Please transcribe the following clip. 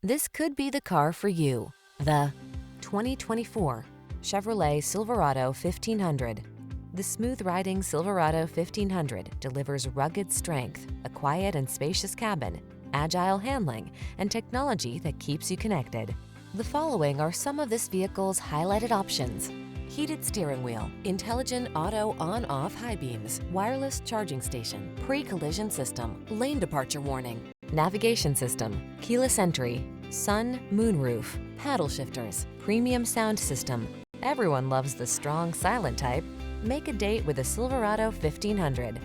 This could be the car for you. The 2024 Chevrolet Silverado 1500. The smooth-riding Silverado 1500 delivers rugged strength, a quiet and spacious cabin, agile handling, and technology that keeps you connected. The following are some of this vehicle's highlighted options: heated steering wheel, intelligent auto on-off high beams, wireless charging station, pre-collision system, lane departure warning, navigation system, keyless entry, sun, moon roof, paddle shifters, premium sound system. Everyone loves the strong, silent type. Make a date with a Silverado 1500.